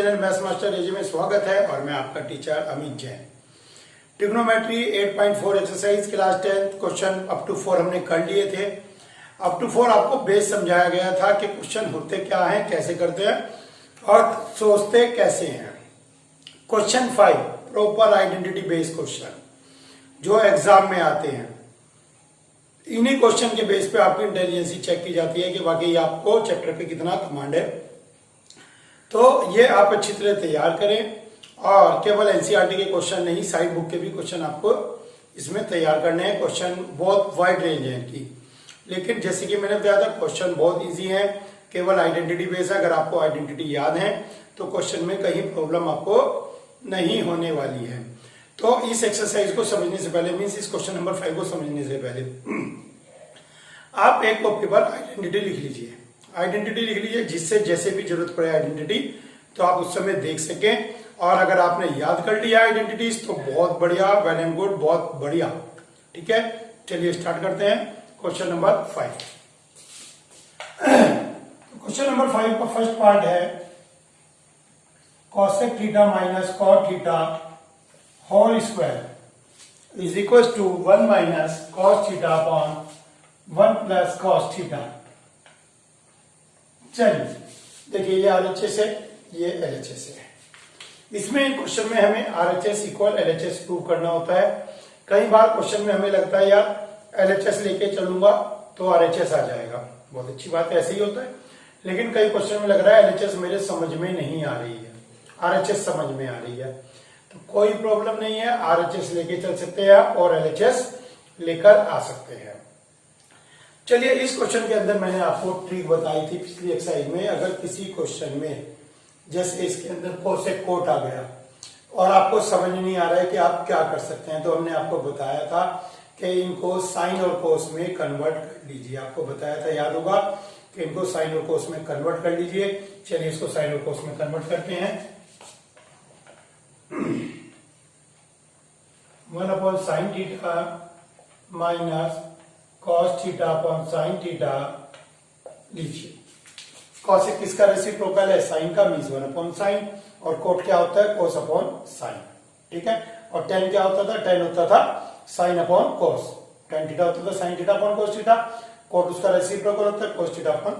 Channel maths master एजी में स्वागत है और मैं आपका teacher Amit Jain. Trigonometry 8.4 exercise class 10 question up to 4 हमने कर लिए थे। अप टू 4 आपको बेस समझाया गया था कि क्वेश्चन होते क्या हैं, कैसे करते हैं और सोचते कैसे हैं। Question 5 proper identity based question जो एग्जाम में आते हैं, इन्हीं क्वेश्चन के बेस पे आपकी इंटेलिजेंसी चेक की जाती है कि वाकई आपको चैप्टर पे कितना कमांड है। तो ये आप अच्छी तरह तैयार करें और केवल एनसीईआरटी के क्वेश्चन नहीं, साइड बुक के भी क्वेश्चन आपको इसमें तैयार करने हैं। क्वेश्चन बहुत वाइड रेंज है इनकी, लेकिन जैसे कि मैंने बताया था क्वेश्चन बहुत इजी है, केवल आइडेंटिटी बेस है। अगर आपको आइडेंटिटी याद है तो क्वेश्चन में कहीं प्रॉब्लम आपको नहीं होने वाली है। तो इस एक्सरसाइज को समझने से पहले, मीन्स इस क्वेश्चन नंबर 5 को समझने से पहले आप एक कॉपी पर आइडेंटिटी लिख लीजिए। आइडेंटिटी लिख लीजिए जिससे जैसे भी जरूरत पड़े आइडेंटिटी तो आप उस समय देख सकें। और अगर आपने याद कर लिया आइडेंटिटीज तो बहुत बढ़िया, वेल एंड गुड, बहुत बढ़िया। ठीक है, चलिए स्टार्ट करते हैं क्वेश्चन नंबर 5। क्वेश्चन नंबर 5 का फर्स्ट पार्ट है cosec theta minus cot theta whole square is equal to 1 minus cos theta upon 1 plus cos theta. चलिए देखिए, ये आरएचएस है, ये एलएचएस है। इसमें क्वेश्चन में हमें आरएचएस इक्वल एलएचएस प्रूव करना होता है। कई बार क्वेश्चन में हमें लगता है यार एलएचएस लेके चलूंगा तो आरएचएस आ जाएगा, बहुत अच्छी बात है, ऐसे ही होता है। लेकिन कई क्वेश्चन में लग रहा है एलएचएस मेरे समझ में नहीं आ रही है, आरएचएस समझ में आ रही है, तो कोई प्रॉब्लम नहीं है, आरएचएस लेके चल सकते हैं और एलएचएस लेकर आ सकते हैं। चलिए, इस क्वेश्चन के अंदर मैंने आपको ट्रिक बताई थी पिछली एक्सरसाइज में। अगर किसी क्वेश्चन में जैसे इसके अंदर कोसेक कोट आ गया और आपको समझ नहीं आ रहा है कि आप क्या कर सकते हैं, तो हमने आपको बताया था कि इनको साइन और कोस में कन्वर्ट कर लीजिए। आपको बताया था, याद होगा, कि इनको साइन और कोस में कन्वर्ट कर लीजिए। चलिए इसको साइन और कोस में कन्वर्ट करते हैं। 1 upon sine theta minus cos theta upon sine theta लीजिए। cos किसका रेसिप्रोकल है? साइन का, मीन्स 1 अपॉन साइन, और कोट क्या होता है? cos upon sine. ठीक है, और tan क्या होता था? tan होता था sine upon cos। tan theta होता था sine theta upon cos theta, cot उसका रेसिप्रोकल होता है cos theta upon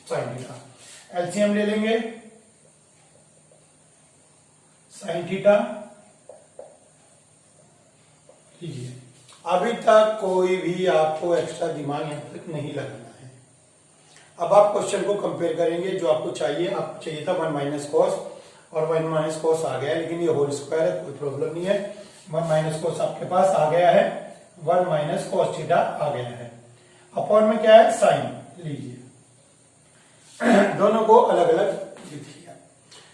sine theta. LCM ले लेंगे, साइन थीटा लीजिए। अभी तक कोई भी आपको एक्स्ट्रा दिमाग यहां तक नहीं लगाना है। अब आप क्वेश्चन को कंपेयर करेंगे, जो आपको चाहिए, आपको चाहिए था 1 माइनस कॉस और 1 माइनस कॉस आ गया है, लेकिन ये होल स्क्वायर है, कोई प्रॉब्लम नहीं है। 1 माइनस कॉस आपके पास आ गया है, 1 माइनस कॉस थीटा आ गया है। अपॉन में क्या है? साइन लीजिए। दोनों को अलग अलग लिखिए।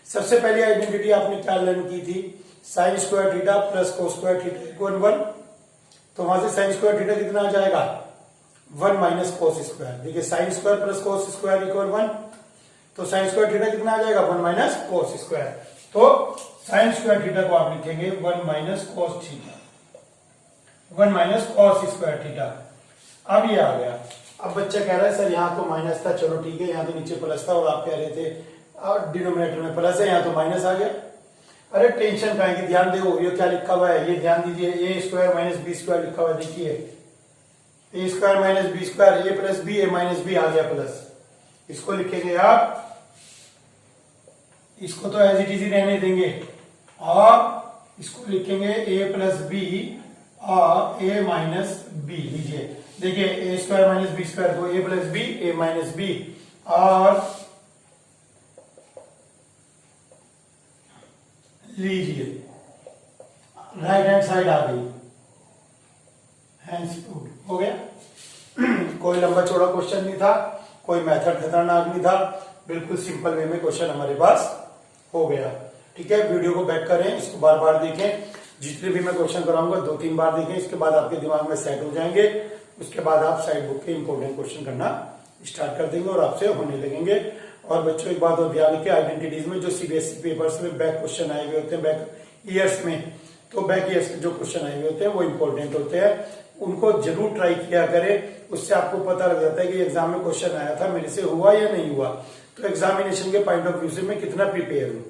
सबसे पहली आइडेंटिटी आपने क्या लर्न की थी? Sign square theta plus cos square theta equal 1। तो वहां से साइन स्क्वायर थीटा कितना आ जाएगा? 1 माइनस कोस स्क्वायर। देखिए, sine square plus cos square equal 1, तो साइन स्क्वायर थीटा कितना आ जाएगा? 1 माइनस कोस स्क्वायर। तो साइन स्क्वायर थीटा को आप लिखेंगे 1 माइनस कोस थीटा, 1 माइनस कोस स्क्वायर थीटा। अब ये आ गया। अब बच्चा कह रहा है सर यहाँ तो माइनस था, चलो ठीक है, यहाँ तो नीचे प्लस था और आप कह रहे थे और डिनोमिनेटर में प्लस है, यहाँ तो माइनस आ गया। अरे टेंशन का है कि ध्यान दो, ये क्या लिखा हुआ है, ये ध्यान दीजिए, ए स्क्वायर माइनस बी स्क्वायर लिखा हुआ है। देखिए, A square minus B square, A plus B, A minus B आ गया प्लस। इसको लिखेंगे आप, इसको तो एज इट इज रहने देंगे और इसको लिखेंगे ए प्लस बी और ए माइनस बी। लीजिए, देखिए, A square minus B square को A plus B, A minus B, और लीजिए राइट हैंड साइड आ गई, हैंड्स प्रूव्ड हो गया। कोई लंबा चौड़ा क्वेश्चन नहीं था, कोई मेथड खतरनाक नहीं था, बिल्कुल सिंपल वे में क्वेश्चन हमारे पास हो गया। ठीक है, वीडियो को बैक करें, इसको बार बार देखें, जितने भी मैं क्वेश्चन कराऊंगा 2-3 बार देखें, इसके बाद आपके दिमाग में सेट हो जाएंगे। उसके बाद आप साइड बुक के इंपॉर्टेंट क्वेश्चन करना स्टार्ट कर देंगे और आपसे होने लगेंगे। और बच्चों एक बात और ध्यान रखिए, आइडेंटिटीज में जो सीबीएसई पेपर्स में बैक क्वेश्चन आए हुए होते हैं, बैक ईयर्स में, तो बैक ईयर्स में जो क्वेश्चन आए हुए होते हैं वो इंपॉर्टेंट होते हैं, उनको जरूर ट्राई किया करें। उससे आपको पता लग जाता है कि एग्जाम में क्वेश्चन आया था, मेरे से हुआ या नहीं हुआ, तो एग्जामिनेशन के पॉइंट ऑफ व्यू से मैं कितना प्रिपेयर हूं।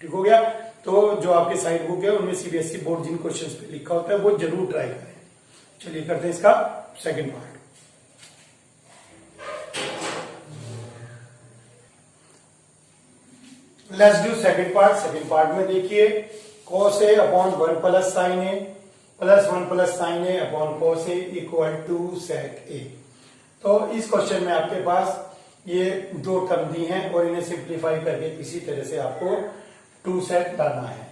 ठीक हो गया। तो जो आपके साइड बुक है उनमें सीबीएसई बोर्ड जिन क्वेश्चंस पे लिखा होता है वो जरूर ट्राई करें। चलिए करते हैं इसका second part. Let's do second part. Second part में देखिए cos a अपॉन 1 plus sine A plus 1 plus sine A upon cos a equal to sec a। तो इस क्वेश्चन में आपके पास ये दो टर्म दी हैं और इन्हें सिंप्लीफाई करके किसी तरह से आपको 2 sec लाना है।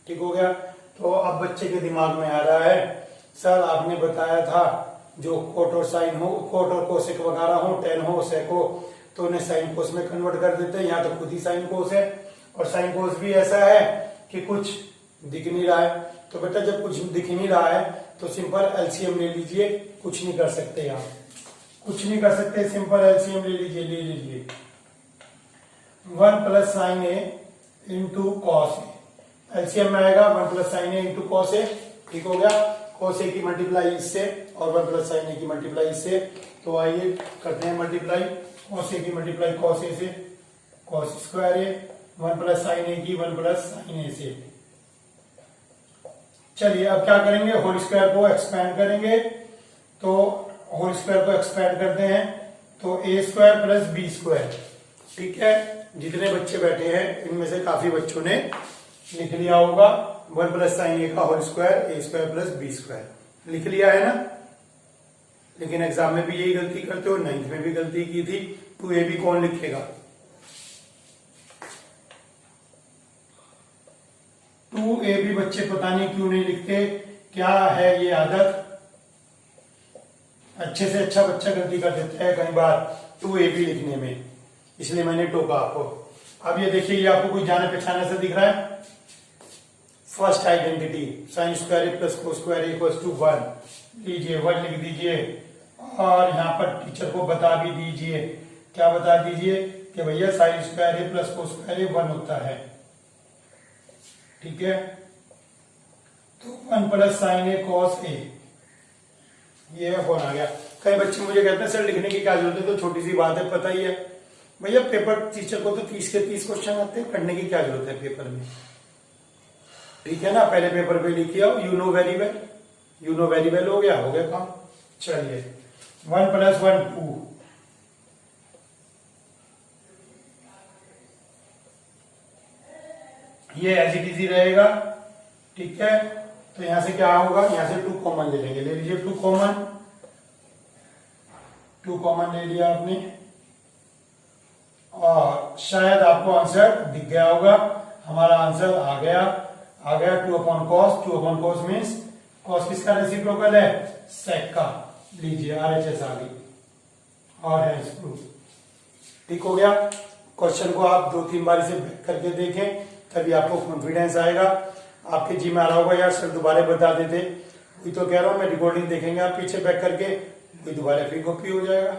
ठीक हो गया। तो अब बच्चे के दिमाग में आ रहा है सर आपने बताया था जो कोट और साइन हो, कोट और कोसेक वगैरह हो, टेन हो, सेक हो, तो उन्हें साइन कोस में कन्वर्ट कर देते हैं। यहाँ तो खुद ही साइन कोस है और साइन कोस भी ऐसा है कि कुछ दिख नहीं रहा है। तो बेटा जब कुछ दिख नहीं रहा है तो सिंपल एलसीएम ले लीजिए। कुछ नहीं कर सकते आप, कुछ नहीं कर सकते, सिंपल एलसीएम ले लीजिए। ले लीजिए 1 plus sine A into cos A. LCM में आएगा 1 plus sine A into cos A. ठीक हो गया। कॉस ए की मल्टीप्लाई इससे और 1 प्लस साइन ए की मल्टीप्लाई इससे। तो आइए करते हैं मल्टीप्लाई। कॉस ए की मल्टीप्लाई कॉस ए से कॉस स्क्वायर ए, 1 प्लस साइन ए की 1 प्लस साइन ए से। चलिए अब क्या करेंगे, होल स्क्वायर को एक्सपेंड करेंगे। तो होल स्क्वायर को एक्सपेंड करते हैं तो ए स्क्वायर प्लस बी स्क्वायर। ठीक है। जितने बच्चे बैठे हैं इनमें से काफी बच्चों ने लिख लिया होगा 1 प्लस साइन ए का होल स्क्वायर ए स्क्वायर प्लस बी स्क्वायर लिख लिया है ना। लेकिन एग्जाम में भी यही गलती करते हो, 9th में भी गलती की थी। 2a भी कौन लिखेगा? 2a भी बच्चे पता नहीं क्यों नहीं लिखते, क्या है ये आदत। अच्छे से अच्छा बच्चा गलती कर देता है कई बार 2a भी लिखने में, इसलिए मैंने टोका आपको। अब ये देखिए, ये आपको कोई जाने पहचाने से दिख रहा है। First identity sine square A plus cos square equals to 1 लीजिए, 1 लिख दीजिए और यहां पर टीचर को बता भी दीजिए। क्या बता दीजिए कि भैया sign square A plus cos square ए 1 होता है। ठीक है। तो 1 plus sine A cos A, ये 1 आ गया। कई बच्चे मुझे कहते हैं सर लिखने की क्या जरूरत है, तो छोटी सी बात है, पता ही है भैया। पेपर टीचर को तो 30 के 30 क्वेश्चन आते हैं, पढ़ने की क्या जरूरत है पेपर में। ठीक है ना। पहले पेपर पे लिखिए you know very well, you know very well हो गया काम। चलिए 1 प्लस 1 2, ये एज इट इजी रहेगा। ठीक है। तो यहां से क्या होगा, यहां से 2 कॉमन ले लेंगे। ले लीजिए 2 कॉमन, 2 कॉमन ले लिया आपने और शायद आपको आंसर दिख गया होगा। हमारा आंसर आ गया 2 upon cos. 2 upon cos means cos किसका रेसिप्रोकल है, सेक का। लीजिए आरएचएस आ गई और है प्रूफ। ठीक हो गया। क्वेश्चन को आप 2-3 बार इसे बैक करके देखें, तभी आपको कॉन्फिडेंस आएगा। आपके जी में आ रहा होगा यार सर दोबारा बता देते, वही तो कह रहा हूं मैं। रिकॉर्डिंग देखेंगे आप पीछे बैक करके, वही दोबारा फिर कॉपी हो जाएगा।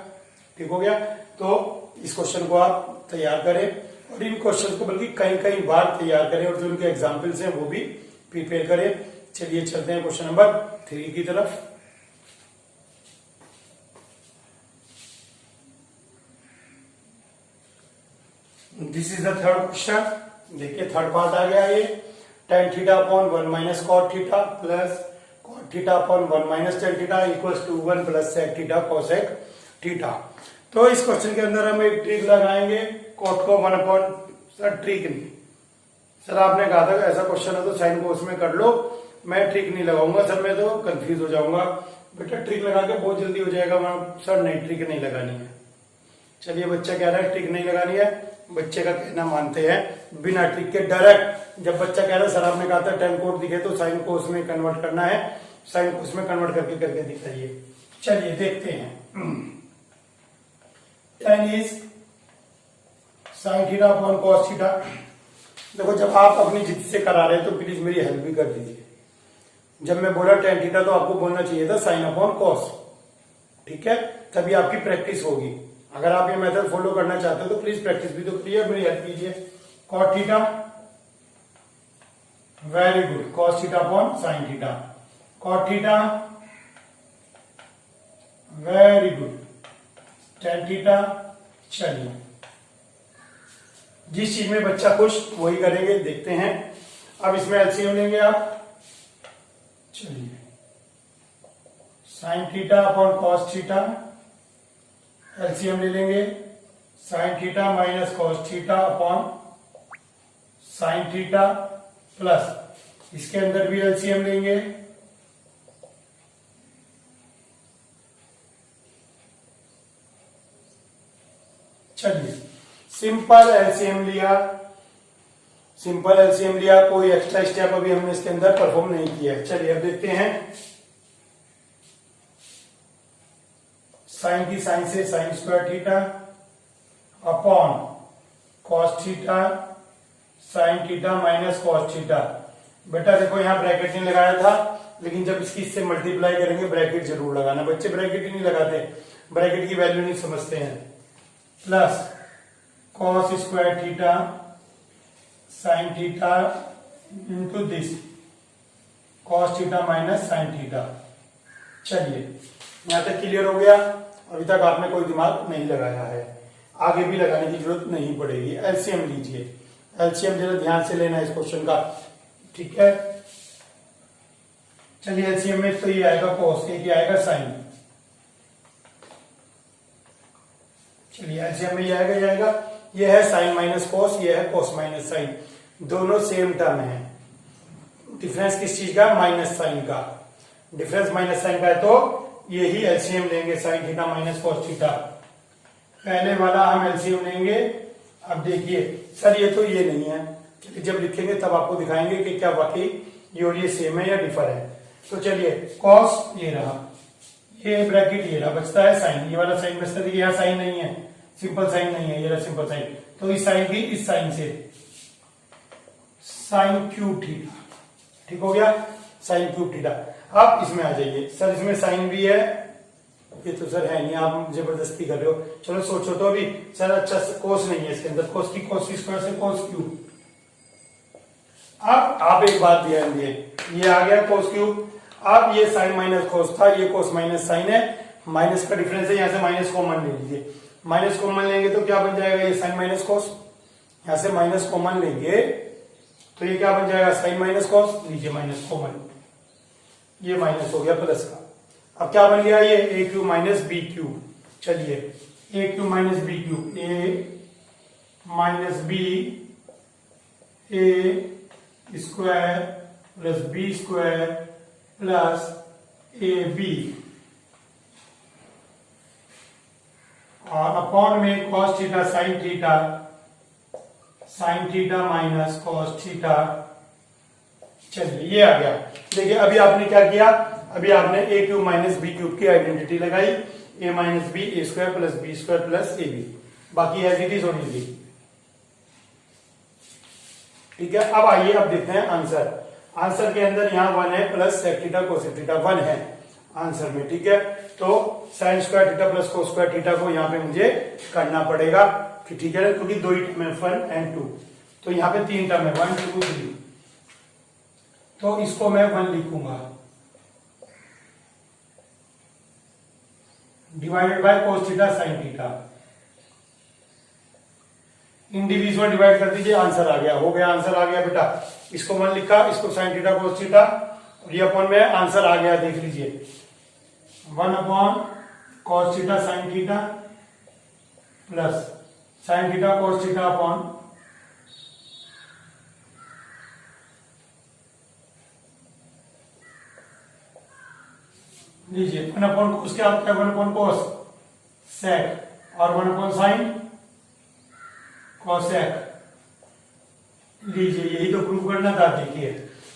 ठीक हो गया। तो इस क्वेश्चन को आप तैयार करें और इन क्वेश्चन को बल्कि कई बार तैयार करें और जो उनके एग्जाम्पल्स हैं वो भी प्रिपेयर करें। चलिए चलते हैं क्वेश्चन नंबर 3 की तरफ। This is the third question. देखिए थर्ड पार्ट आ गया ये। tan theta upon 1 minus cot theta plus cot theta upon 1 minus tan theta equals to 1 plus sec theta cosec theta. तो इस क्वेश्चन के अंदर हम एक ट्रिक लगाएंगे। कॉट को 1 अपॉन, सर ट्रिक नहीं, सर आपने कहा था ऐसा क्वेश्चन है तो साइन को उसमें कर लो, मैं ट्रिक नहीं लगाऊंगा सर, मैं तो कंफ्यूज हो जाऊंगा। बेटा ट्रिक लगा के बहुत जल्दी हो जाएगा। सर नहीं, ट्रिक नहीं लगानी है। चलिए बच्चा कह रहा है ट्रिक नहीं लगानी है, बच्चे का कहना मानते हैं बिना ट्रिक के डायरेक्ट। जब बच्चा कह रहा है सर आपने कहा था tan कोट दिखे तो साइन को उसमें कन्वर्ट करना है, साइन को उसमें कन्वर्ट करके दिखाइए। चलिए देखते हैं। tan is sine theta upon cos theta. देखो जब आप अपनी जिद से करा रहे हैं तो प्लीज मेरी हेल्प भी कर दीजिए। जब मैं बोला tan थीटा तो आपको बोलना चाहिए था साइन अपॉन कॉस। ठीक है, तभी आपकी प्रैक्टिस होगी। अगर आप ये मेथड फॉलो करना चाहते हो तो प्लीज प्रैक्टिस भी तो करिए, मेरी हेल्प कीजिए। Cot theta, very good, cos theta upon sine theta. Cot theta, very good, tan theta. चलिए जिस चीज में बच्चा खुश वही करेंगे। देखते हैं, अब इसमें एलसीएम लेंगे आप। चलिए, sign theta upon cos theta, LCM ले लेंगे। Sign theta minus cos theta upon sine theta plus इसके अंदर भी एलसीएम लेंगे। चलिए, सिंपल एलसीएम लिया, सिंपल एलसीएम लिया, कोई एक्स्ट्रा स्टेप अभी हमने इसके अंदर परफॉर्म नहीं किया है। चलिए अब देखते हैं, साइन की साइन से sign square theta upon cos theta sine theta minus cos theta. बेटा देखो यहां ब्रैकेट नहीं लगाया था, लेकिन जब इसकी इससे मल्टीप्लाई करेंगे ब्रैकेट जरूर लगाना। बच्चे ब्रैकेट ही नहीं लगाते, ब्रैकेट की वैल्यू नहीं समझते हैं। Plus cos square theta sine theta into this cos theta minus sine theta. चलिए यहां तक क्लियर हो गया। अभी तक आपने कोई दिमाग नहीं लगाया है, आगे भी लगाने की जरूरत नहीं पड़ेगी। एलसीएम लीजिए, एलसीएम जरा ध्यान से लेना है इस क्वेश्चन का, ठीक है। चलिए एलसीएम में तो ये आएगा कॉस, एक आएगा साइन। चलिए एलसीएम में ये आएगा, ये आएगा, ये है साइन माइनस कॉस, ये है कॉस माइनस साइन, दोनों सेम टर्म है। डिफरेंस किस चीज का? माइनस साइन का। डिफरेंस माइनस साइन का है तो यही एलसीएम लेंगे, sign theta minus cos theta. पहले वाला हम एलसीएम लेंगे। अब देखिए सर ये तो ये नहीं है, चलिए जब लिखेंगे तब आपको दिखाएंगे कि क्या वाकई ये और ये सेम है या डिफर है। तो चलिए कॉस ये रहा, ये ब्रैकेट ये रहा, बचता है साइन, ये वाला साइन बचता है। यहाँ साइन नहीं है, सिंपल साइन नहीं है, ये रहा सिंपल साइन। तो इस साइन की इस साइन से साइन क्यूब थीटा, ठीक हो गया, साइन क्यूब थीटा। अब इसमें आ जाइए, सर इसमें साइन भी है, ये तो सर है नहीं, आप जबरदस्ती कर रहे हो। चलो सोचो तो अभी, सर अच्छा कोस नहीं है इसके अंदर, कोस की स्क्वायर से कोस क्यूब। अब आप एक बात ध्यान दिए, ये आ गया कोस क्यूब। अब ये साइन माइनस कोस था, ये कोस माइनस साइन है, माइनस का डिफरेंस है, यहां से माइनस कॉमन ले लीजिए। माइनस कॉमन लेंगे तो क्या बन जाएगा? ये साइन माइनस कोस। यहां से माइनस कॉमन लेंगे तो ये क्या बन जाएगा? Sine minus cos. लीजिए माइनस कॉमन, ये माइनस हो गया प्लस का। अब क्या बन गया? ये A cube minus B cube. चलिए A cube minus B cube, A minus B A square plus B square plus A B, और अपॉन में cos theta sine theta minus cos theta. चलिए ये आ गया। देखिए अभी आपने क्या किया? अभी आपने A cube minus B cube की आइडेंटिटी लगाई, A minus B A square plus B square plus A B, बाकी एज इट इज होनी थी, ठीक है। अब आइए अब देखते हैं आंसर। आंसर के अंदर यहाँ 1 है plus sec theta cosec theta, 1 है आंसर में, ठीक है। तो sine square theta plus cos square theta को यहाँ पे मुझे करना पड़ेगा, ठीक है, क्योंकि दो ही टर्म है 1 एंड 2, तो यहाँ पे 3 टर्म है 1 2 3, तो इसको मैं 1 लिखूंगा divided by cos theta sine theta. Individual divide कर दीजिए, आंसर आ गया, हो गया, आंसर आ गया बेटा। इसको 1 लिखा, इसको साइन थीटा कोस थीटा, और ये अपॉन में आंसर आ गया, देख लीजिए 1 upon cos theta sine theta plus sine theta cos theta upon लीजिए 1 अपॉन कोस, क्या 1 अपॉन कोस सेक, और 1 अपॉन साइन कोसेक। लीजिए यही तो प्रूव करना था। देखिए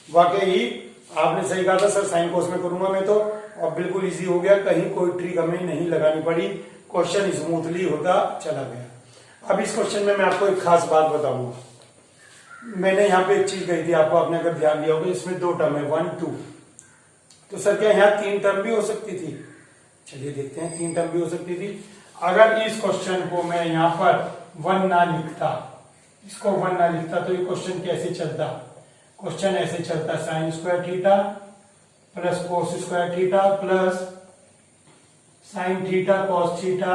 वाकई आपने सही कहा था सर साइन कोस में करूंगा मैं तो, और बिल्कुल इजी हो गया, कहीं कोई ट्रिक हमें नहीं लगानी पड़ी, क्वेश्चन स्मूथली होता चला गया। अब इस क्वेश्चन में मैं आपको एक खास बात बताऊंगा। मैंने यहाँ पे एक चीज कही थी आपको, आपने अगर ध्यान दिया होगा, इसमें 2 टर्म है 1 2, तो सर क्या यहाँ 3 टर्म भी हो सकती थी? चलिए देखते हैं, 3 टर्म भी हो सकती थी। अगर इस क्वेश्चन को मैं यहाँ पर 1 ना लिखता, इसको 1 ना लिखता, तो ये क्वेश्चन कैसे चलता? क्वेश्चन ऐसे चलता, sign square theta plus cos square theta plus sine theta cos theta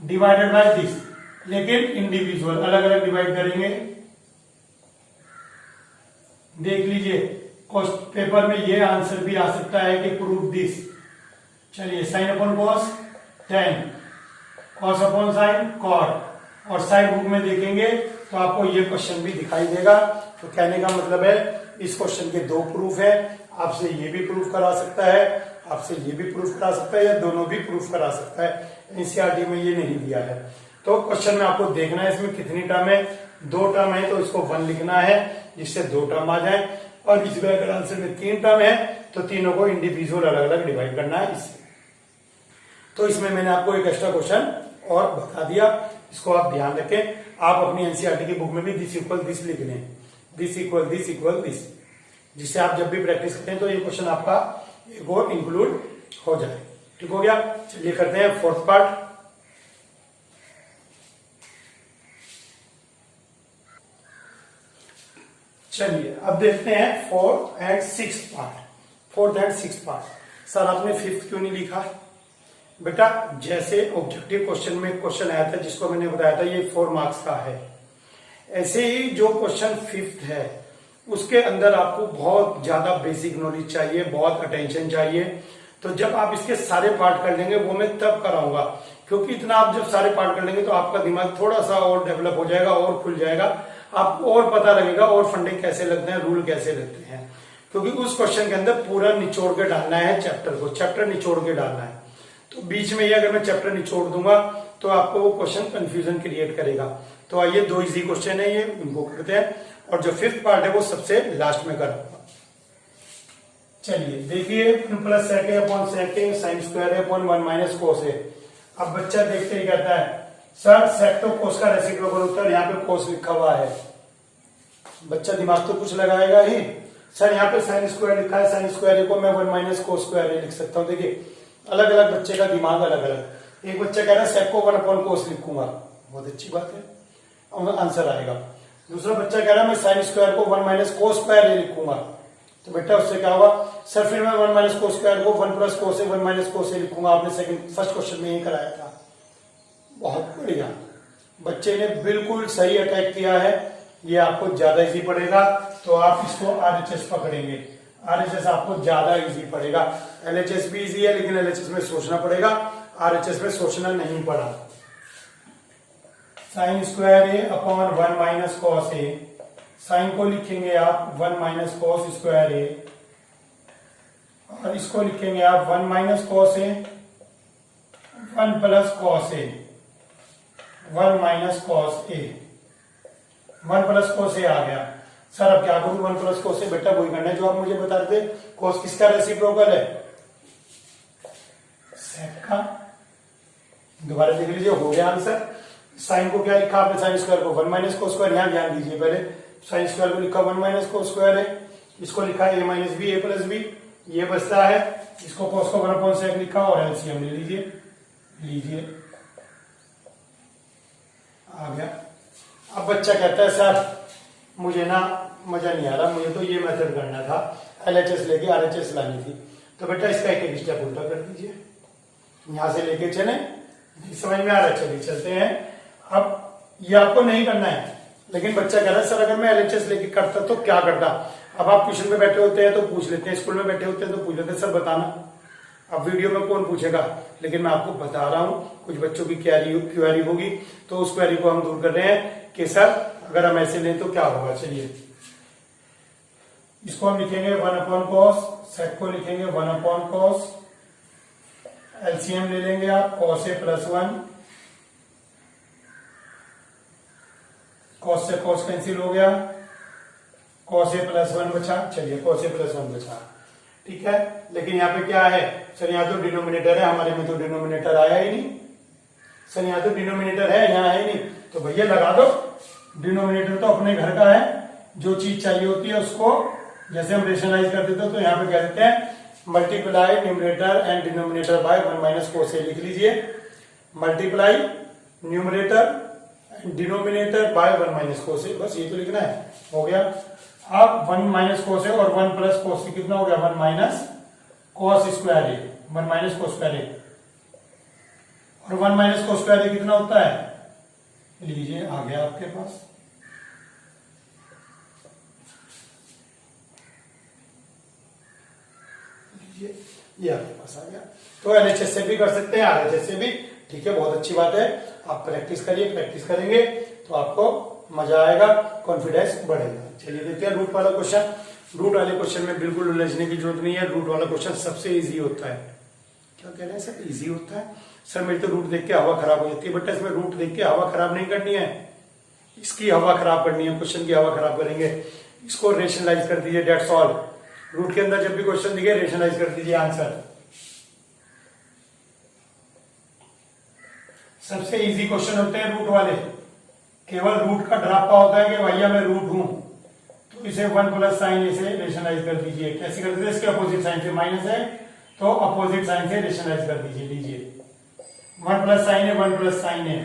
divided by this लेकिन इंडिविजुअल अलग अलग डिवाइड करेंगे। देख लीजिए पेपर में ये आंसर भी आ सकता है कि प्रूव दिस। चलिए sine upon cos tan, cos upon sine cot, और साइड बुक में देखेंगे तो आपको ये क्वेश्चन भी दिखाई देगा। तो कहने का मतलब है इस क्वेश्चन के दो प्रूफ है, आपसे ये भी प्रूफ करा सकता है, आपसे ये भी प्रूफ करा सकता है, या दोनों भी प्रूफ करा सकता है। एनसीईआरटी में ये नहीं दिया है। तो क्वेश्चन में आपको देखना है इसमें कितनी टर्म है, 2 टर्म है तो इसको 1 लिखना है जिससे 2 टर्म आ जाए, और इसमें अगर आंसर में 3 टर्म है तो तीनों को इंडिविजुअल अलग अलग डिवाइड करना है इससे। तो इसमें मैंने आपको एक एक्स्ट्रा क्वेश्चन और बता दिया, इसको आप ध्यान रखें। आप अपनी एनसीईआरटी की बुक में भी दिस इक्वल दिस लिख लें, this equal this equal this, जिससे आप जब भी प्रैक्टिस करें तो ये क्वेश्चन आपका एक और इंक्लूड हो जाए। ठीक हो गया। चलिए करते हैं 4th पार्ट। चलिए अब देखते हैं 4th and 6th part. 4th and 6th part. Sir आपने 5th क्यों नहीं लिखा? बेटा जैसे ऑब्जेक्टिव क्वेश्चन में क्वेश्चन आया था जिसको मैंने बताया था ये 4 मार्क्स का है, ऐसे ही जो क्वेश्चन 5th है उसके अंदर आपको बहुत ज्यादा बेसिक नॉलेज चाहिए, बहुत अटेंशन चाहिए। तो जब आप इसके सारे पार्ट कर लेंगे वो मैं तब कराऊंगा, क्योंकि इतना आप जब सारे पार्ट कर लेंगे तो आपका दिमाग थोड़ा सा और डेवलप हो जाएगा और खुल जाएगा, आपको और पता लगेगा और फंडिंग कैसे लगते हैं, रूल कैसे लगते हैं। क्योंकि उस क्वेश्चन के अंदर पूरा निचोड़ के डालना है चैप्टर को, चैप्टर निचोड़ के डालना है। तो बीच में ये अगर मैं चैप्टर निचोड़ दूंगा तो आपको वो क्वेश्चन कंफ्यूजन क्रिएट करेगा। तो आइए 2 इजी क्वेश्चन है ये, इनको करते हैं, और जो 5th पार्ट है वो सबसे लास्ट में करूंगा। चलिए देखिए 1 प्लस सेक ए अपॉन सेक ए साइन स्क्वायर ए अपॉन 1 माइनस कोस ए। अब बच्चा देखते ही कहता है सर सेक तो कोस का रेसिप्रोकल होता है, यहाँ पे कोस लिखा हुआ है। बच्चा दिमाग तो कुछ लगाएगा ही, सर यहाँ पे साइन स्क्वायर लिखा है, साइन स्क्वायर ए को मैं 1 माइनस कोस स्क्वायर ए लिख सकता हूँ। देखिए अलग अलग बच्चे का दिमाग अलग अलग। एक बच्चा कह रहा है सेक को 1 अपॉन कोस लिखूंगा, बहुत अच्छी बात है, आंसर आएगा। दूसरा बच्चा कह रहा है मैं साइन स्क्वायर को 1 माइनस कोस स्क्वायर ए लिखूंगा, तो बेटा उससे क्या होगा, सर फिर मैं 1 माइनस कोस स्क्वायर को 1 प्लस कोस ए 1 माइनस कोस ए लिखूंगा। आपने फर्स्ट क्वेश्चन में यही कराया था। बहुत बढ़िया, बच्चे ने बिल्कुल सही अटैक किया है, ये आपको ज्यादा इजी पड़ेगा। तो आप इसको आरएचएस पकड़ेंगे, आरएचएस आपको ज्यादा इजी पड़ेगा। एलएचएस भी इजी है लेकिन एलएचएस में सोचना पड़ेगा, आरएचएस में सोचना नहीं पड़ा। Sign square A upon 1 minus cos A, sign को लिखेंगे आप 1 माइनस कॉस स्क्वायर ए, और इसको लिखेंगे आप 1 minus cos A 1 plus cos A 1 minus cos A, 1 plus cos A आ गया। सर अब क्या करूं 1 प्लस कोस ए? बेटा वही करना है जो आप मुझे बता रहे थे, कोस किसका रेसिप्रोकल है? सेक का। दोबारा देख लीजिए, हो गया आंसर। साइन को क्या लिखा आपने, साइन स्क्वायर को 1 माइनस कोस स्क्वायर, यहां ध्यान दीजिए पहले साइन स्क्वायर को लिखा 1 माइनस कोस स्क्वायर है, इसको लिखा ए minus B A plus B, ये बचता है, इसको कोस को 1 अपॉन सेक लिखा और एलसीएम ले लीजिए आ गया। अब बच्चा कहता है सर मुझे ना मजा नहीं आ रहा, मुझे तो ये मेथड करना था, एलएचएस लेके आरएचएस लानी थी। तो बेटा इसका एक स्टेप उल्टा कर दीजिए, यहां से लेके चले, समझ में आ रहा है, चलिए चलते हैं। अब ये आपको नहीं करना है, लेकिन बच्चा कह रहा है सर अगर मैं एलएचएस लेके करता तो क्या करता। अब आप ट्यूशन में बैठे होते हैं तो पूछ लेते हैं, स्कूल में बैठे होते हैं तो पूछ लेते हैं सर बताना। अब वीडियो में कौन पूछेगा, लेकिन मैं आपको बता रहा हूं, कुछ बच्चों की क्वेरी होगी तो उस क्वेरी को हम दूर कर रहे हैं कि सर अगर हम ऐसे लें तो क्या होगा। चलिए इसको हम लिखेंगे 1 अपॉन कॉस, सेक को लिखेंगे 1 अपॉन कॉस, एलसीएम ले लेंगे आप, कॉस ए प्लस 1, कॉस से कॉस कैंसिल हो गया, कॉस ए प्लस 1 बचा। चलिए कॉस ए प्लस 1 बचा, ठीक है। लेकिन यहाँ पे क्या है सर, यहाँ तो डिनोमिनेटर है, हमारे में तो डिनोमिनेटर आया ही नहीं। सर यहाँ तो डिनोमिनेटर है, यहाँ है ही नहीं, तो भैया लगा दो, डिनोमिनेटर तो अपने घर का है, जो चीज चाहिए होती है उसको जैसे हम रेशनलाइज कर देते हैं तो यहाँ पे कह देते हैं multiply numerator and denominator by 1 minus cos A. लिख लीजिए multiply numerator and denominator by 1 minus cos A, बस ये तो लिखना है, हो गया। अब 1 माइनस कोस ए और 1 प्लस कोस ए कितना हो गया, 1 माइनस कोस स्क्वायर ए, 1 माइनस कोस स्क्वायर ए, और 1 माइनस कोस स्क्वायर ए कितना होता है, लीजिए आ गया आपके पास। लीजिए ये आपके पास आ गया। तो एलएचएस से भी कर सकते हैं, आरएचएस से भी, ठीक है, बहुत अच्छी बात है। आप प्रैक्टिस करिए, प्रैक्टिस करेंगे तो आपको मजा आएगा, कॉन्फिडेंस बढ़ेगा। चलिए देखते हैं रूट वाला क्वेश्चन। रूट वाले क्वेश्चन में बिल्कुल उलझने की जरूरत नहीं है। रूट वाला क्वेश्चन सबसे इजी होता है। क्या कह रहे हैं सर, इजी होता है? सर मेरी तो रूट देख के हवा खराब हो जाती है। बट इसमें रूट देख के हवा खराब नहीं करनी है, इसकी हवा खराब करनी है, क्वेश्चन की हवा खराब करेंगे। इसको रेशनलाइज कर दीजिए, डेट्स ऑल। रूट के अंदर जब भी क्वेश्चन दिखे रेशनलाइज कर दीजिए आंसर। सबसे इजी क्वेश्चन होते हैं रूट वाले। केवल रूट का ड्रापा होता है कि भैया मैं रूट हूं, तो इसे 1 प्लस साइन ए से रेशनलाइज कर दीजिए। कैसे कर दीजिए? इसके अपोजिट साइन से, माइनस है तो अपोजिट साइन से रेशनलाइज कर दीजिए। लीजिए 1 plus sine A, 1 plus sine A,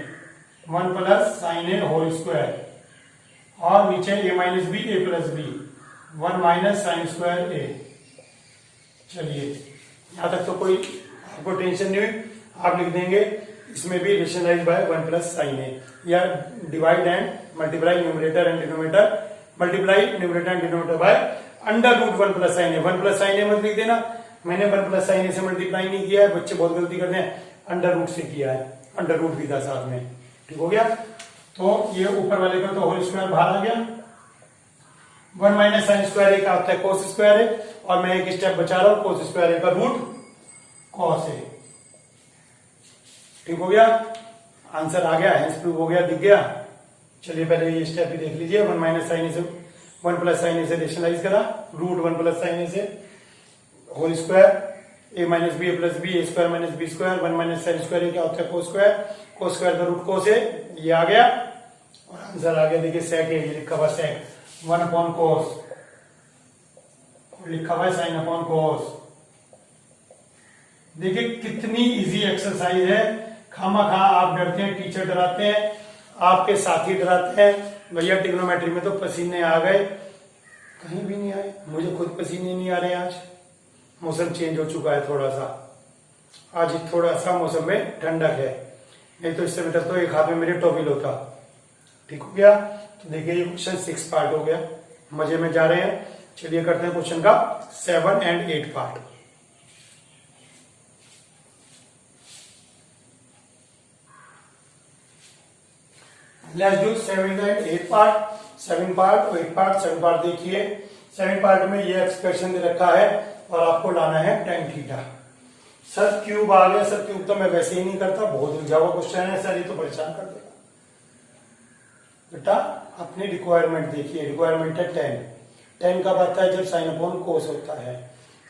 1 plus sine A whole square, और नीचे A minus B, A plus B, 1 minus sine square A. चलिए यहां तक तो कोई आपको टेंशन नहीं हुई। आप लिख देंगे इसमें भी rationalise by 1 plus sine A, या divide and multiply numerator and denominator, multiply numerator and denominator by under root 1 plus sine A. 1 plus sine A मत लिख देना, मैंने 1 प्लस साइन ए से मल्टीप्लाई नहीं किया है। बच्चे बहुत गलती करते हैं, अंडर रूट से किया है, अंडर रूट भी था साथ में। ठीक हो गया? तो ये ऊपर वाले का तो होल स्क्वायर बाहर आ गया। 1 माइनस साइन स्क्वायर ए का होता है कोस स्क्वायर ए, और मैं एक स्टेप बचा रहा हूं, कोस स्क्वायर ए का रूट कॉस ए। ठीक हो गया? आंसर आ गया, हेंस प्रूव हो गया, दिख गया। चलिए पहले ये स्टेप भी देख लीजिए। 1 माइनस साइन ए से 1 प्लस साइन ए से रेशनलाइज करा, रूट 1 प्लस साइन ए से whole square, A minus B, A plus B, A square minus B square, 1 minus sine square A क्या होता है कोस स्क्वायर, कोस स्क्वायर का root cos A, ये आ गया। और आंसर आ गया, देखिए सेक ए, ये लिखा हुआ सेक 1 अपॉन कोस, लिखा हुआ है साइन अपॉन कोस। देखिए कितनी इजी एक्सरसाइज है। खामा खा आप डरते हैं, टीचर डराते हैं, आपके साथी डराते हैं। भैया ट्रिग्नोमेट्री में तो पसीने आ गए, कहीं भी नहीं आए। मुझे खुद पसीने नहीं आ रहे। आज मौसम चेंज हो चुका है थोड़ा सा, आज थोड़ा सा मौसम में ठंडक है, नहीं तो इससे बेटर तो एक हाथ में मेरे टॉपिल होता। ठीक हो गया? तो देखिए ये क्वेश्चन 6 पार्ट हो गया, मजे में जा रहे हैं। चलिए करते हैं क्वेश्चन का 7 and 8 part. Let's do 7 and 8 part. 7 part और 8 पार्ट। 7 पार्ट देखिए, 7 पार्ट में ये एक्सप्रेशन दे रखा है और आपको लाना है tan थीटा। सर क्यूब आ गया, सर क्यूब तो मैं वैसे ही नहीं करता, बहुत उलझा हुआ क्वेश्चन है सर, ये तो परेशान कर देगा। बेटा अपनी रिक्वायरमेंट देखिए, रिक्वायरमेंट है 10। 10 कब आता है? जब साइन अपॉन कोस होता है।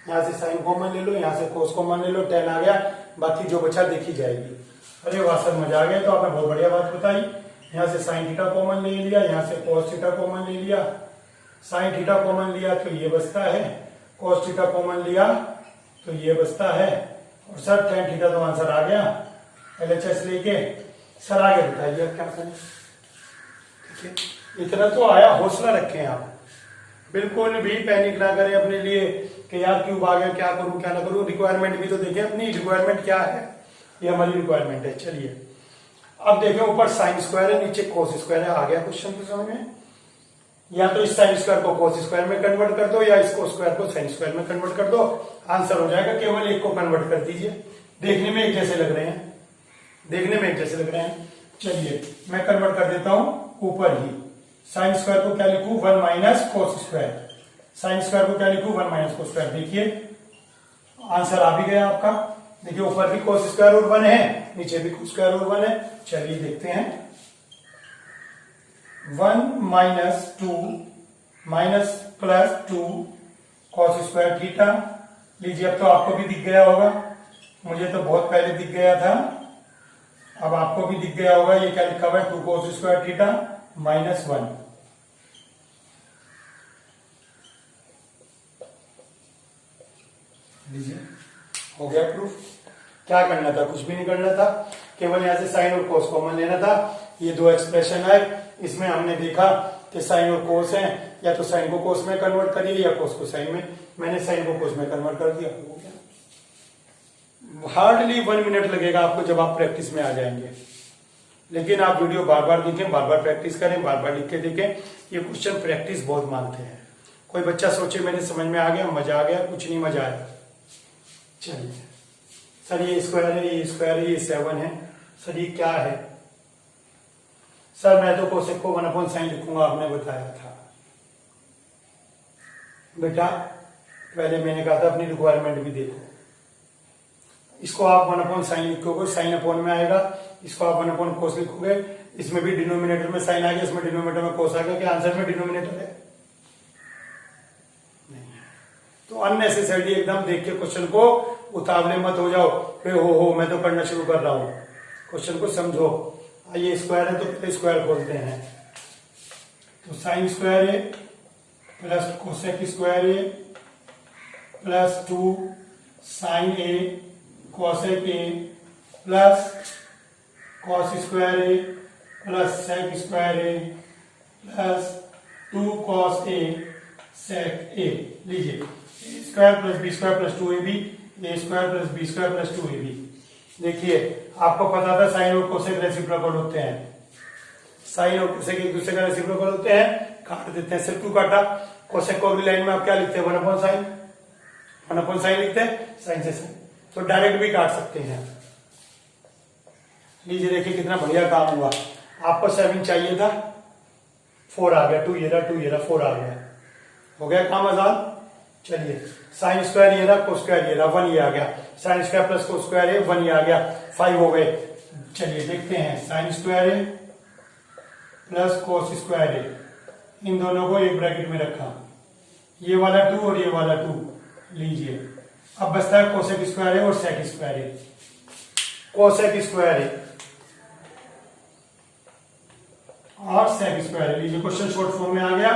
यहां से साइन कॉमन ले लो, यहां से कोस कॉमन ले लो, 10 आ गया, बाकी जो बचा देखी जाएगी। अरे वाह सर मजा आ गया, तो आपने बहुत बढ़िया बात बताई। यहां से साइन थीटा कॉमन ले लिया, यहां से कोस थीटा कॉमन ले लिया, साइन थीटा कॉमन लिया तो ये बचता है, कोस थीटा कॉमन लिया तो ये बचता है, और सर tan थीटा तो आंसर आ गया। एलएचएस लेके सर आगे बताइए क्या करें। ठीक है, इतना तो आया, हौसला रखें आप, बिल्कुल भी पैनिक ना करें अपने लिए कि यार क्यूब आ गया, क्या करूं क्या ना करूं। रिक्वायरमेंट भी तो देखें, अपनी रिक्वायरमेंट क्या है, ये हमारी रिक्वायरमेंट है। चलिए अब देखें, ऊपर साइन स्क्वायर है, नीचे कोस स्क्वायर है। आ गया क्वेश्चन तो समझ में, या तो इस साइन स्क्वायर को कोस स्क्वायर में कन्वर्ट कर दो, या इस कोस स्क्वायर को साइन स्क्वायर में कन्वर्ट कर दो, आंसर हो जाएगा। केवल एक को कन्वर्ट कर दीजिए, देखने में एक जैसे लग रहे हैं, देखने में एक जैसे लग रहे हैं। चलिए मैं कन्वर्ट कर देता हूं ऊपर ही। साइन स्क्वायर को क्या लिखूं? 1 minus cos square. Sine square को क्या लिखूं? 1 माइनस कोस स्क्वायर। देखिए आंसर आ भी गया आपका। देखिए ऊपर भी कोस स्क्वायर रूट 1 है, नीचे भी कोस स्क्वायर रूट 1 है। चलिए देखते हैं, 1 minus 2 minus plus 2 cos square theta. लीजिए अब तो आपको भी दिख गया होगा, मुझे तो बहुत पहले दिख गया था, अब आपको भी दिख गया होगा। ये क्या लिखा हुआ है? 2 कॉस स्क्वायर थीटा माइनस 1। लीजिए हो गया प्रूफ। क्या करना था? कुछ भी नहीं करना था, केवल यहां से साइन और कोस कॉमन लेना था। ये दो एक्सप्रेशन है, इसमें हमने देखा कि साइन और कोस है, या तो साइन को कोस में कन्वर्ट करिए या कोस को साइन में। मैंने साइन को कोस में कन्वर्ट कर दिया। हार्डली 1 मिनट लगेगा आपको जब आप प्रैक्टिस में आ जाएंगे। लेकिन आप वीडियो बार बार देखें, बार बार प्रैक्टिस करें, बार बार लिख के देखें। ये क्वेश्चन प्रैक्टिस बहुत मांगते हैं। कोई बच्चा सोचे मेरे समझ में आ गया, मजा आ गया, कुछ नहीं मजा आया। चलिए सर ये स्क्वायर है, ये स्क्वायर है, ये 7 है, सर ये क्या है? सर मैं तो कोसेक को 1/sin लिखूंगा, आपने बताया था। बेटा पहले मैंने कहा था अपनी रिक्वायरमेंट भी देखो। इसको आप 1/sin लिखोगे, साइन अपॉन में आएगा। इसको आप 1/cos लिखोगे, इसमें भी डिनोमिनेटर में साइन आ गया, इसमें डिनोमिनेटर में कोस आ गया। क्या आंसर में डिनोमिनेटर है? नहीं। तो अननेसेसरी एकदम देख के क्वेश्चन को उतावले मत हो जाओ कि हो मैं तो करना शुरू कर रहा हूं। क्वेश्चन को समझो। ये स्क्वायर है तो पहले स्क्वायर खोलते हैं। तो साइन स्क्वायर है प्लस कोसेक स्क्वायर है plus 2 sine A cosec A plus cos square A plus sec square A plus 2 cos A sec A. लीजिए A square plus B square plus 2ab, A square plus B square plus 2ab। देखिए आपको पता था sign और cosec reciprocal होते हैं। Sign और cosec एक दूसरे का रेसिप्रोकल होते हैं। काट देते हैं, सिर्फ 2 काटा। कोसेक को अगली लाइन में आप क्या लिखते हैं? 1/sin। 1/sin लिखते हैं, साइन से साइन। तो डायरेक्ट भी काट सकते हैं। लीजिए देखिए कितना बढ़िया काम हुआ। आपको 7 चाहिए था, 4 आ गया। 2 ये रहा, 2 ये रहा, 4 आ गया। हो गया काम आसान। चलिए साइन स्क्वायर ये रहा, कोस स्क्वायर ये रहा, 1 ये आ गया। Sine square plus cos square है, 1 ये आ गया, 5 हो गए। चलिए देखते हैं, साइन स्क्वायर है प्लस कोस स्क्वायर है, इन दोनों को एक ब्रैकेट में रखा। ये वाला 2 और ये वाला 2। लीजिए अब बचता है कोसेक स्क्वायर है और सेक स्क्वायर है। कोसेक स्क्वायर है और सेक स्क्वायर है। लीजिए क्वेश्चन शॉर्ट फॉर्म में आ गया।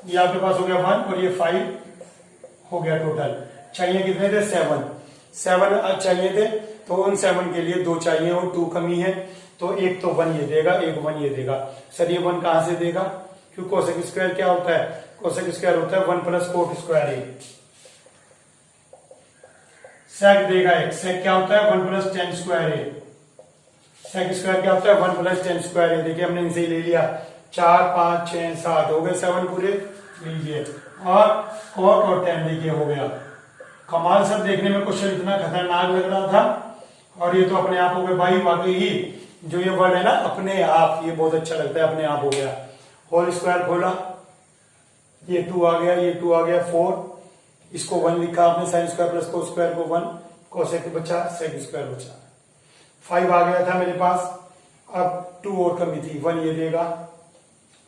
ये आपके पास हो गया 1 और ये 5 हो गया टोटल। चाहिए कितने थे? 7 चाहिए थे। तो उन 7 के लिए 2 चाहिए और 2 कमी है। तो एक तो 1 ये देगा, एक 1 ये देगा। सर ये 1 कहां से देगा? क्योंकि कोसेक स्क्वायर क्या होता है? कोसेक स्क्वायर होता है 1 प्लस कोट स्क्वायर है। सेक देगा एक। सेक क्या होता है? 1 प्लस टेन स्क्वायर है। सेक स्क्वायर क्या होता है? 1 प्लस टेन स्क्वायर है। देखिए हमने इनसे ही ले लिया। 4 5 6 7 हो गए 7 पूरे। लीजिए और कोट और टेन देखिए हो गया। कमाल। सब देखने में क्वेश्चन इतना खतरनाक लग रहा था और ये तो अपने आप हो गए भाई। वाकई ही जो ये वर्ड है ना अपने आप, ये बहुत अच्छा लगता है। अपने आप हो गया। होल स्क्वायर खोला, ये 2 आ गया, ये 2 आ गया, 4। इसको 1 लिखा आपने। Sine square plus cos square को 1, कोसेक बचा, सेक स्क्वायर बचा। 5 आ गया था मेरे पास। अब 2 और कमी थी, 1 ये देगा,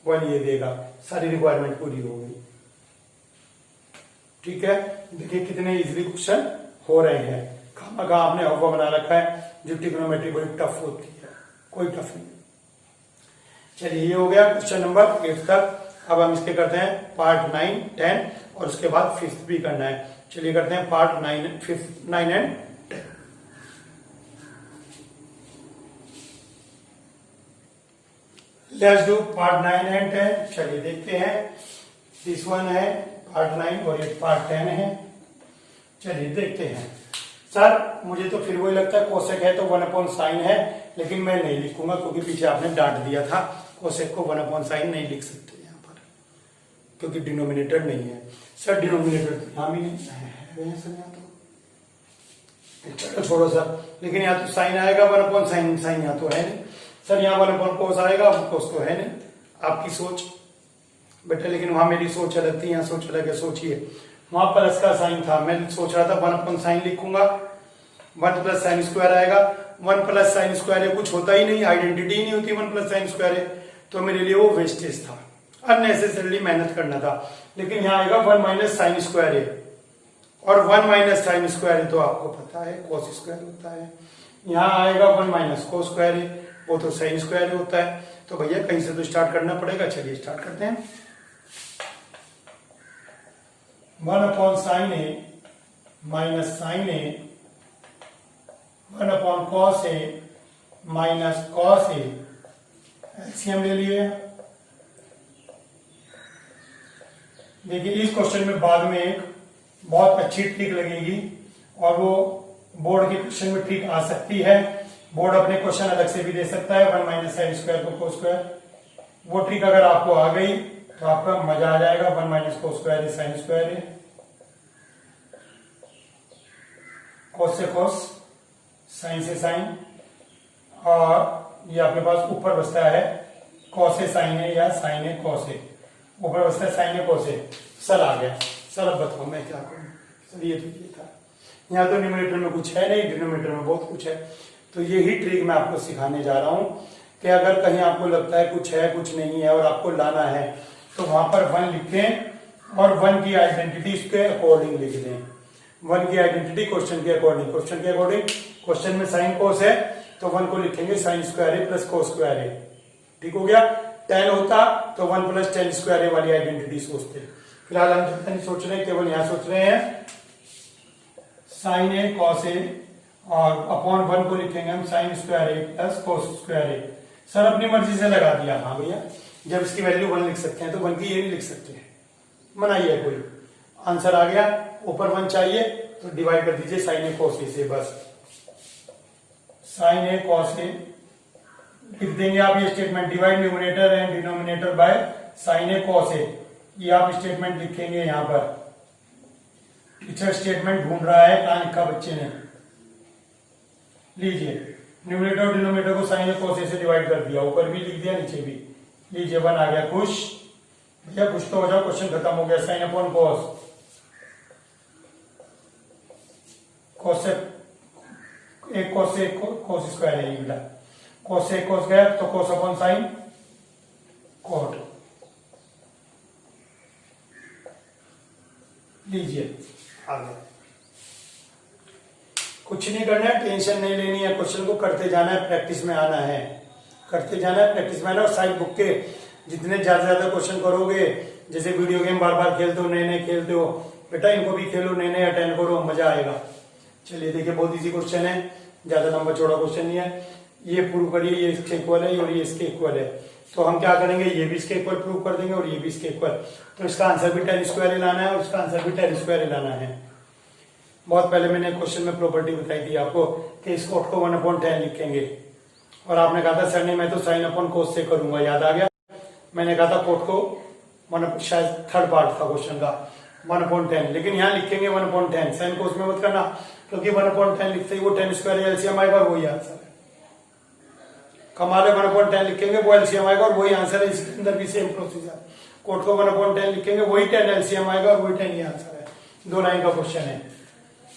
1 ये देगा। सारी रिक्वायरमेंट पूरी हो गई। ठीक है, देखिए कितने इजीली क्वेश्चन हो रहे हैं। खामा आपने हवा बना रखा है जो ट्रिग्नोमेट्री बड़ी टफ होती है, कोई टफ नहीं। चलिए ये हो गया क्वेश्चन नंबर 8 तक। अब हम इसके करते हैं पार्ट 9 10 और उसके बाद 5th भी करना है। चलिए करते हैं part 9 and 10। Let's do part 9 and 10। चलिए देखते हैं। दिस वन है पार्ट 9 और ये पार्ट 10 है। चलिए देखते हैं। सर मुझे तो फिर वही लगता है कोसेक है तो 1/sin है, लेकिन मैं नहीं लिखूंगा क्योंकि पीछे आपने डांट दिया था। कोसेक को 1/sin नहीं लिख सकते यहाँ पर क्योंकि डिनोमिनेटर नहीं है। सर डिनोमिनेटर यहाँ भी नहीं है सर, यहाँ तो चलो छोड़ो सर। लेकिन यहाँ तो साइन आएगा 1/sin, साइन यहाँ तो है नहीं सर। यहाँ 1/cos आएगा, cos तो है नहीं। आपकी सोच बेटा, लेकिन वहां मेरी सोच अलग थी, यहाँ सोच अलग है। सोचिए वहां प्लस का साइन था, मैं सोच रहा था 1/sin लिखूंगा, 1 प्लस साइन स्क्वायर आएगा। 1 प्लस साइन स्क्वायर है, कुछ होता ही नहीं, आइडेंटिटी नहीं होती 1 प्लस साइन स्क्वायर है। तो मेरे लिए वो वेस्टेज था, अननेसेसरीली मेहनत करना था। लेकिन यहाँ आएगा 1 माइनस साइन स्क्वायर है और 1 माइनस साइन स्क्वायर है तो आपको पता है cos स्क्वायर होता है। यहाँ आएगा 1 माइनस cos स्क्वायर है, वो तो साइन स्क्वायर होता है। तो भैया कहीं से तो स्टार्ट करना पड़ेगा। चलिए स्टार्ट करते हैं। 1/sin a minus sine A 1/cos a minus cos a। LCM ले लिए। देखिए इस क्वेश्चन में बाद में एक बहुत अच्छी ट्रिक लगेगी और वो बोर्ड के क्वेश्चन में ट्रिक आ सकती है बोर्ड अपने क्वेश्चन अलग से भी दे सकता है, 1 माइनस साइन स्क्वायर को कोस स्क्वायर। वो ट्रिक अगर आपको आ गई तो आपका मजा आ जाएगा। 1 माइनस कोस स्क्वायर है, साइन स्क्वायर है, कोस से कोस, साइन से साइन, और ये आपके पास ऊपर बचता है कॉस ए साइन है या साइन ए कॉस ए, ऊपर बचता है sign A cos A. Sir आ गया। सर अब बताओ मैं क्या करूं। सर ये तो ये था, यहाँ तो न्यूमरेटर में कुछ है नहीं, डिनोमिनेटर में बहुत कुछ है। तो यही ट्रिक मैं आपको सिखाने जा रहा हूं कि अगर कहीं आपको लगता है कुछ नहीं है और आपको लाना है तो वहां पर 1 लिखें और 1 की आइडेंटिटी इसके अकॉर्डिंग लिख दें। 1 की आइडेंटिटी क्वेश्चन के अकॉर्डिंग, क्वेश्चन के अकॉर्डिंग, क्वेश्चन में साइन कोस है तो 1 को लिखेंगे sign square A plus cos square ए। ठीक हो गया। 10 होता तो 1 प्लस 10 स्क्वायर ए वाली आइडेंटिटी सोचते। फिलहाल हम ज्यादा नहीं सोच रहे हैं, केवल यहां सोच रहे हैं साइन ए कॉस ए और अपॉन 1 को लिखेंगे हम sign square A plus cos square A. Sir अपनी मर्जी से लगा दिया। हाँ भैया, जब इसकी वैल्यू 1 लिख सकते हैं तो 1 की ये नहीं लिख सकते हैं, मनाइए कोई। आंसर आ गया, ऊपर 1 चाहिए तो डिवाइड कर दीजिए साइन ए कॉस ए से, बस साइन ए कॉस ए लिख देंगे आप। ये statement divide numerator and denominator by sine A cos A, ये आप स्टेटमेंट लिखेंगे यहां पर। टीचर स्टेटमेंट ढूंढ रहा है, कहां लिखा बच्चे ने, लीजिए न्यूमरेटर और डिनोमिनेटर को साइन ए कॉस ए से डिवाइड कर दिया, ऊपर भी लिख दिया नीचे भी। लीजिए 1 आ गया। खुश भैया, खुश तो हो जाओ, क्वेश्चन खत्म हो गया। साइन अपॉन कॉस, कॉस से एक कॉस से कॉस स्क्वायर है, ये मिला। कॉस से कॉस गया तो कॉस अपॉन साइन कॉट। लीजिए आ गया। कुछ नहीं करना है, टेंशन नहीं लेनी है, क्वेश्चन को करते जाना है, प्रैक्टिस में आना है, करते जाना है, प्रैक्टिस में आना। और साइड बुक के जितने ज्यादा क्वेश्चन करोगे, जैसे वीडियो गेम बार बार खेलते हो, नए खेलते हो बेटा, इनको भी खेलो, नए अटेंड करो, मजा आएगा। चलिए देखिए, बहुत इजी क्वेश्चन है, ज्यादा लंबा चौड़ा क्वेश्चन नहीं है। ये प्रूव करिए, ये इसके इक्वल है और ये इसके इक्वल है, तो हम क्या करेंगे, ये भी इसके इक्वल प्रूव कर देंगे और ये भी इसके इक्वल। तो इसका आंसर भी 10 स्क्वायर ही लाना है और इसका आंसर भी 10 स्क्वायर ही लाना है। बहुत पहले मैंने क्वेश्चन में प्रॉपर्टी बताई थी आपको कि इस कोट को 1/10 लिखेंगे, और आपने कहा था सर नहीं मैं तो साइन अपॉन कोस से करूंगा, याद आ गया। मैंने कहा था कोट को शायद थर्ड पार्ट था क्वेश्चन का 1/10, लेकिन यहाँ लिखेंगे 1/10। साइन कोस में मत करना, क्योंकि 1/10 लिखते ही वो 10 स्क्वायर एलसीएम आएगा, वही आंसर है। कमाल है, 1/10 लिखेंगे वो एलसीएम आएगा और वही आंसर है। इसके अंदर भी सेम प्रोसीजर, कोट को 1/10 लिखेंगे, वही 10 एलसीएम आएगा और वही 10 ही आंसर है। 2 लाइन का क्वेश्चन है।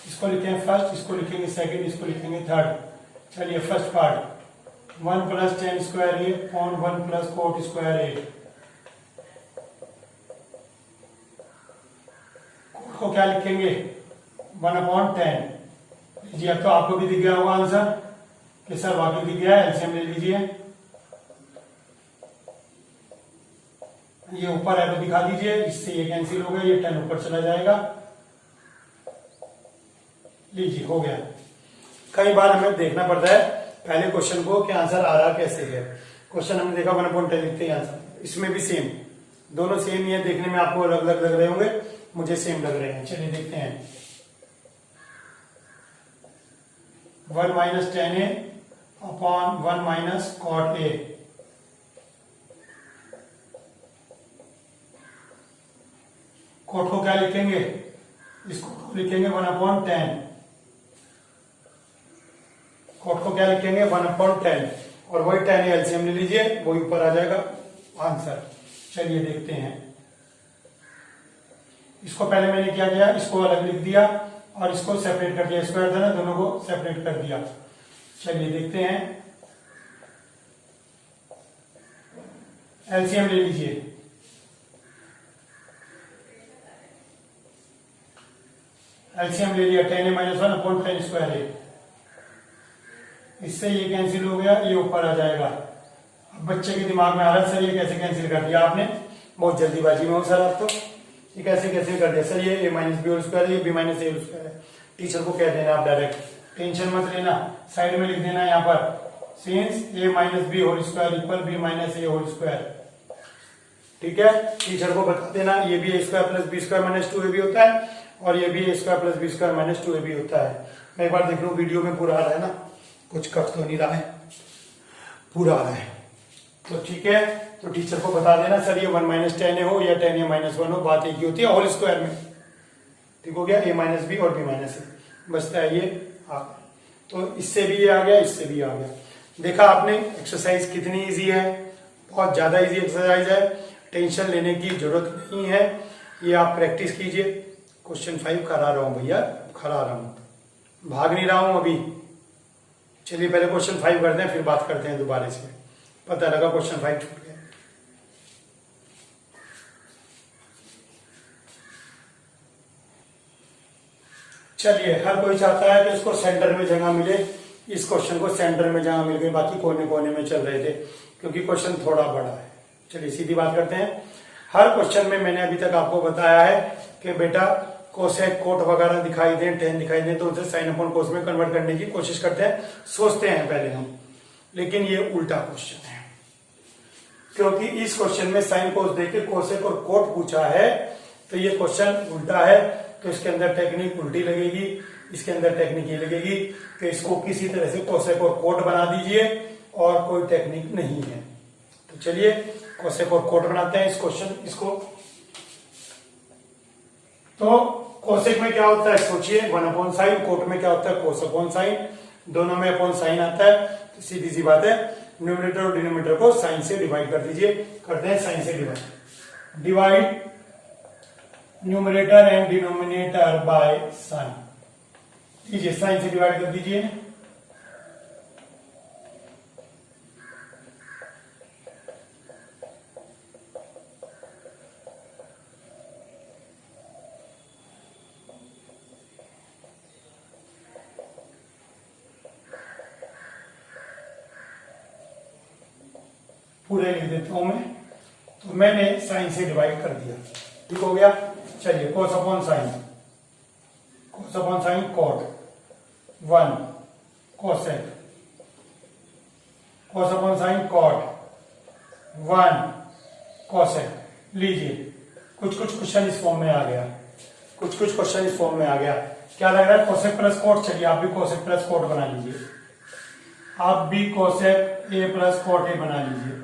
इसको लिखेंगे फर्स्ट, इसको लिखेंगे सेकंड, इसको लिखेंगे थर्ड। चलिए फर्स्ट पार्ट, 1 प्लस 10 स्क्वायर ए अपॉन 1 प्लस कोट स्क्वायर ए। कोट को क्या लिखेंगे, 1/10। लीजिए, अब तो आपको भी दिख गया होगा आंसर कि सर वाकई दिख गया है। एलसीएम ले लीजिए, ये ऊपर है तो दिखा दीजिए, इससे ये कैंसिल हो गया, ये 10 ऊपर चला जाएगा। लीजिए हो गया। कई बार हमें देखना पड़ता है पहले क्वेश्चन को कि आंसर आ रहा कैसे है। क्वेश्चन हमने देखा 1/10 लिखते हैं आंसर, इसमें भी सेम, दोनों सेम ही है। देखने में आपको अलग अलग लग रहे होंगे, मुझे सेम लग रहे हैं। चलिए देखते हैं। 1 minus 10a upon 1 minus cot a। Cot को क्या लिखेंगे, इस कोट को लिखेंगे 1/10। कोट को क्या लिखेंगे 1/10 और वही 10 एलसीएम ले लीजिए, वही ऊपर आ जाएगा आंसर। चलिए देखते हैं। इसको पहले मैंने क्या किया, इसको अलग लिख दिया और इसको सेपरेट कर दिया, स्क्वायर था ना, दोनों को सेपरेट कर दिया। चलिए देखते हैं। एलसीएम ले लीजिए, एलसीएम ले लिया, 10a माइनस 1 अपॉन 10 स्क्वायर है। इससे ये कैंसिल हो गया, ये ऊपर आ जाएगा। अब बच्चे के दिमाग में आ रहा है सर ये कैसे कैंसिल कर दिया आपने, बहुत जल्दीबाजी में हो सर आप तो, ये कैसे कैसे कर दिया सर, ये a minus B whole square है, ये b minus a whole square है। टीचर को कह देना आप डायरेक्ट, टेंशन मत लेना, साइड में लिख देना यहाँ पर since a minus B whole square equal b minus a whole square. ठीक है, टीचर को बता देना ये भी a square plus B square minus 2ab होता है और ये भी a square plus B square minus 2ab होता है। मैं एक बार देख लूं वीडियो में पूरा आ रहा है ना, कुछ कट तो नहीं रहा है, पूरा आ रहा है। तो ठीक है, तो टीचर को बता देना सर ये 1 - 10 हो या 10 या -1 हो, बात एक ही होती है होल स्क्वायर में। ठीक हो गया, a - b और b - a बचता है ये आ। तो इससे भी ये आ गया, इससे भी आ गया। देखा आपने एक्सरसाइज कितनी इजी है, बहुत ज्यादा इजी एक्सरसाइज है, टेंशन लेने की जरूरत नहीं है। ये आप प्रैक्टिस कीजिए। क्वेश्चन 5 करा रहा हूं भैया, करा रहा हूं, भाग नहीं रहा हूं अभी। चलिए पहले क्वेश्चन 5 करते हैं, फिर बात करते हैं दोबारा से। पता लगा क्वेश्चन 5 छूट गया। चलिए, हर कोई चाहता है कि इसको सेंटर में जगह मिले। इस क्वेश्चन को सेंटर में जगह मिल गई, बाकी कोने कोने में चल रहे थे क्योंकि क्वेश्चन थोड़ा बड़ा है। चलिए सीधी बात करते हैं। हर क्वेश्चन में मैंने अभी तक आपको बताया है कि बेटा कोसेक कोट वगैरह दिखाई दें, टेन दिखाई दें तो उसे साइन अपॉन कोस में कन्वर्ट करने की कोशिश करते हैं, सोचते हैं पहले हम। लेकिन ये उल्टा क्वेश्चन है क्योंकि इस क्वेश्चन में साइन कोस देके कोसेक और कोट पूछा है, तो ये क्वेश्चन उल्टा है। तो इसके अंदर टेक्निक उल्टी लगेगी, इसके अंदर टेक्निक ये लगेगी कि इसको किसी तरह से कोसेक और कोट बना दीजिए, और कोई टेक्निक नहीं है। तो चलिए कोसेक और कोट बनाते हैं इस क्वेश्चन इसको। तो कोसेक में क्या होता है सोचिए, 1 अपॉन साइन, कोट में क्या होता है कोस अपॉन साइन, दोनों में अपॉन साइन आता है। तो सीधी सी बात है, न्यूमरेटर और डिनोमिनेटर को साइन से डिवाइड कर दीजिए। करते हैं साइन से divide. Divide numerator and denominator by sign. लीजिए साइन से डिवाइड कर दीजिए। पूरे लिख देता हूं मैं। तो मैंने साइन से डिवाइड कर दिया, ठीक हो गया। चलिए cos upon sine, cos upon sine cot, 1 cosec, cos upon sine cot, 1 cosec. लीजिए कुछ कुछ क्वेश्चन इस फॉर्म में आ गया, कुछ कुछ क्वेश्चन इस फॉर्म में आ गया। क्या लग रहा है, कोसेक प्लस कोट। चलिए आप भी कोसेक प्लस कोट बना लीजिए, आप भी cosec A plus cot A बना लीजिए।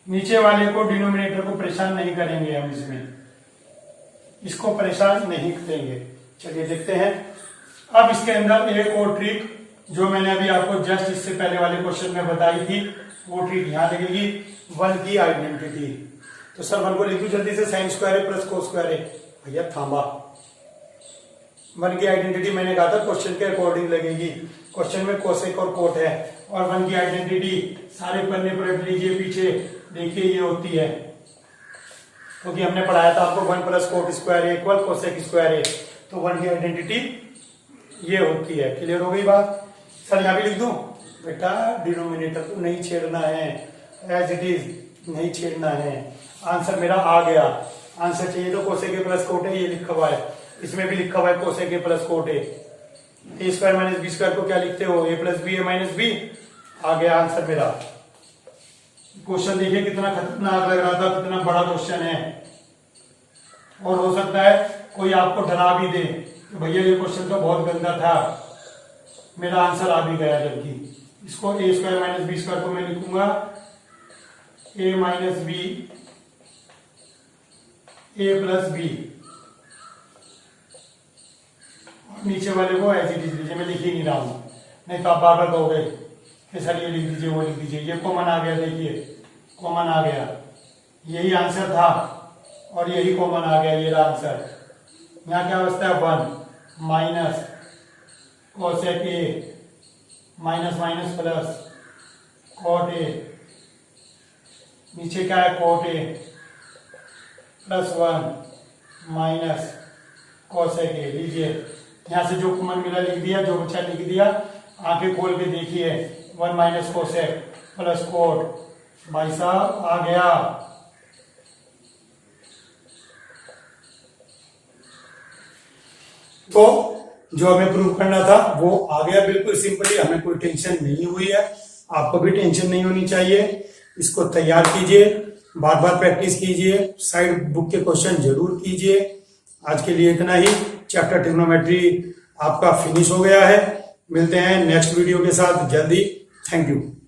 नीचे वाले को डिनोमिनेटर को परेशान नहीं करेंगे हम, इसमें इसको परेशान नहीं करेंगे। चलिए देखते हैं। अब इसके अंदर एक और ट्रिक जो मैंने अभी आपको जस्ट इससे पहले वाले क्वेश्चन में बताई थी, वो ट्रिक यहां लगेगी, 1 की आइडेंटिटी। तो सर 1 को लिख दू जल्दी से, साइन स्क्वायर है प्लस कोस स्क्वायर है। भैया थांबा, 1 की आइडेंटिटी मैंने कहा था क्वेश्चन के अकॉर्डिंग लगेगी। क्वेश्चन में कोसेक और कोट है, और 1 की आइडेंटिटी सारे पन्ने पलट लीजिए पीछे, देखिए ये होती है, क्योंकि हमने पढ़ाया था आपको 1 plus coat square equal cosec square है। तो 1 की आइडेंटिटी ये होती है। क्लियर हो गई बात। सर यहां भी लिख दूं, बेटा डिनोमिनेटर को नहीं छेड़ना है, एज इट इज नहीं छेड़ना है। आंसर मेरा आ गया। आंसर चाहिए तो कोसेक ए प्लस कोट है, ये लिखा हुआ है, इसमें भी लिखा हुआ है कोसेक ए प्लस कोट है। ए स्क्वायर माइनस बी स्क्वायर को क्या लिखते हो, ए plus B A minus B. आ गया आंसर मेरा। क्वेश्चन देखिए कितना खतरनाक लग रहा था, कितना बड़ा क्वेश्चन है। और हो सकता है कोई आपको डरा भी दे कि भैया ये क्वेश्चन तो बहुत गंदा था, मेरा आंसर आ भी गया। जबकि इसको ए स्क्वायर माइनस बी स्क्वायर को मैं लिखूंगा ए minus B A plus B, और नीचे वाले को ऐसे लिख दीजिए, मैं लिख ही नहीं रहा हूं, नहीं तो आप बार बार कहोगे कि सर ये लिख दीजिए वो लिख दीजिए। ये कॉमन आ गया, देखिए कॉमन आ गया, यही आंसर था और यही कॉमन आ गया, ये रहा आंसर। यहाँ क्या बचता है, 1 minus cosec A minus minus plus cot A, नीचे क्या है cot A plus 1 minus cosec A. लीजिए यहां से जो कॉमन मिला लिख दिया, जो बचा लिख दिया। आंखें खोल के देखिए, 1 माइनस कोसेक प्लस कोट, भाई साहब आ गया। तो जो हमें प्रूव करना था वो आ गया बिल्कुल सिंपली, हमें कोई टेंशन नहीं हुई है, आपको भी टेंशन नहीं होनी चाहिए। इसको तैयार कीजिए, बार बार प्रैक्टिस कीजिए, साइड बुक के क्वेश्चन जरूर कीजिए। आज के लिए इतना ही। चैप्टर ट्रिग्नोमेट्री आपका फिनिश हो गया है। मिलते हैं नेक्स्ट वीडियो के साथ जल्दी। Thank you.